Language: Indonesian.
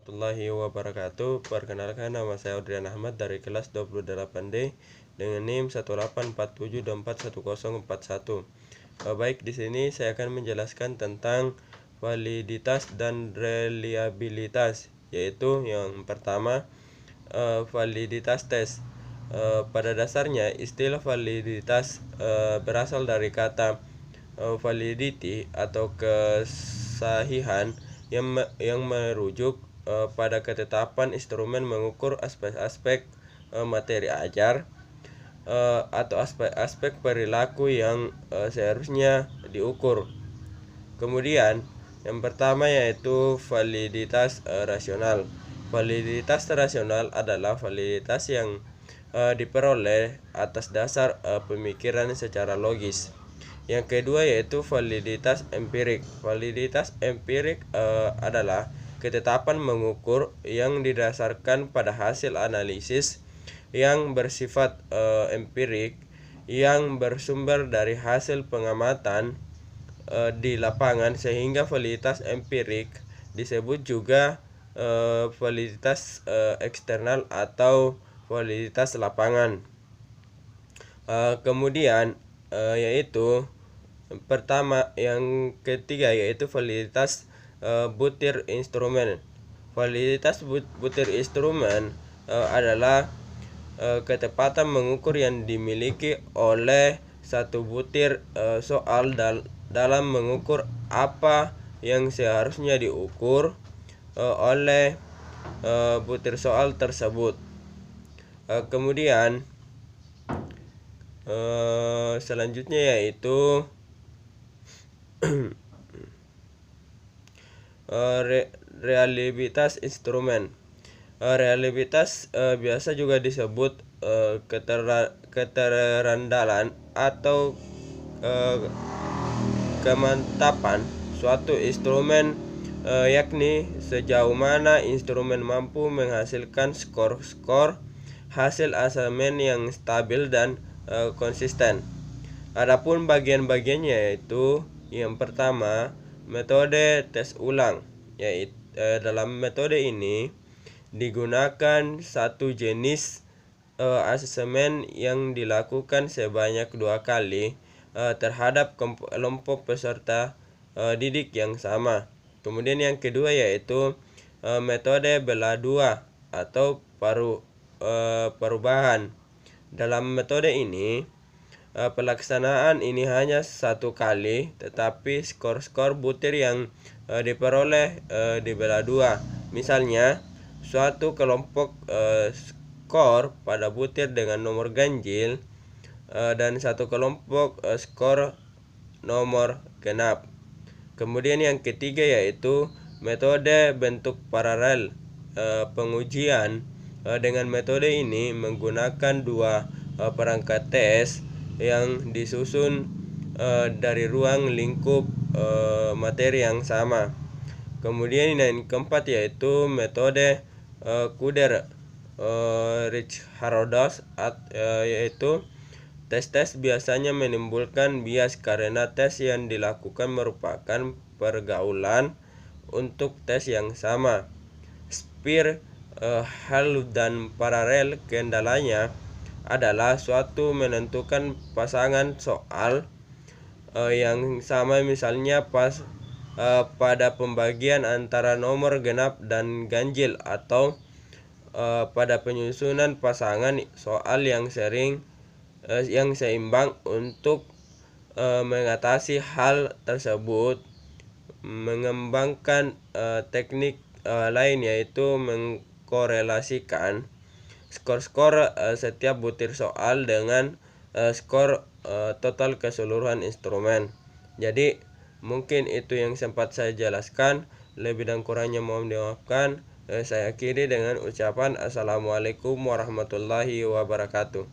warahmatullahi wabarakatuh. Perkenalkan, nama saya Audrian Ahmad dari kelas 28D dengan NIM 1847241. Baik, di sini saya akan menjelaskan tentang validitas dan reliabilitas, yaitu yang pertama validitas tes. Pada dasarnya istilah validitas berasal dari kata validity atau kesahihan yang merujuk pada ketetapan instrumen mengukur aspek-aspek materi ajar atau aspek-aspek perilaku yang seharusnya diukur. Kemudian yang pertama yaitu validitas rasional. Validitas rasional adalah validitas yang diperoleh atas dasar pemikiran secara logis. Yang kedua yaitu validitas empirik. Validitas empirik adalah ketetapan mengukur yang didasarkan pada hasil analisis yang bersifat empirik yang bersumber dari hasil pengamatan di lapangan, sehingga validitas empirik disebut juga validitas eksternal atau validitas lapangan. Kemudian yaitu pertama, yang ketiga yaitu validitas butir instrumen. Validitas butir instrumen adalah ketepatan mengukur yang dimiliki oleh satu butir soal dalam mengukur apa yang seharusnya diukur oleh butir soal tersebut. Kemudian selanjutnya yaitu reliabilitas instrumen. Reliabilitas biasa juga disebut keterandalan atau kemantapan suatu instrumen, yakni sejauh mana instrumen mampu menghasilkan skor hasil asesmen yang stabil dan konsisten. Adapun bagian-bagiannya yaitu yang pertama, metode tes ulang. Yaitu dalam metode ini digunakan satu jenis asesmen yang dilakukan sebanyak 2 kali terhadap kelompok peserta didik yang sama. Kemudian yang kedua yaitu metode belah dua atau perubahan. Dalam metode ini pelaksanaan ini hanya 1 kali, tetapi skor-skor butir yang diperoleh dibelah 2. Misalnya, suatu kelompok skor pada butir dengan nomor ganjil dan satu kelompok skor nomor genap. Kemudian yang ketiga yaitu metode bentuk paralel. Pengujian dengan metode ini menggunakan 2 perangkat tes yang disusun dari ruang lingkup materi yang sama. Kemudian yang keempat yaitu metode Kuder-Ritz-Harrodos, yaitu tes-tes biasanya menimbulkan bias karena tes yang dilakukan merupakan pergaulan untuk tes yang sama. Spir, hal dan paralel kendalanya adalah suatu menentukan pasangan soal yang sama, misalnya pada pembagian antara nomor genap dan ganjil, atau pada penyusunan pasangan soal yang seimbang. Untuk mengatasi hal tersebut, mengembangkan teknik lain yaitu mengkorelasikan skor-skor setiap butir soal dengan skor total keseluruhan instrumen. Jadi mungkin itu yang sempat saya jelaskan, lebih dan kurangnya mohon dimaafkan. Saya akhiri dengan ucapan assalamualaikum warahmatullahi wabarakatuh.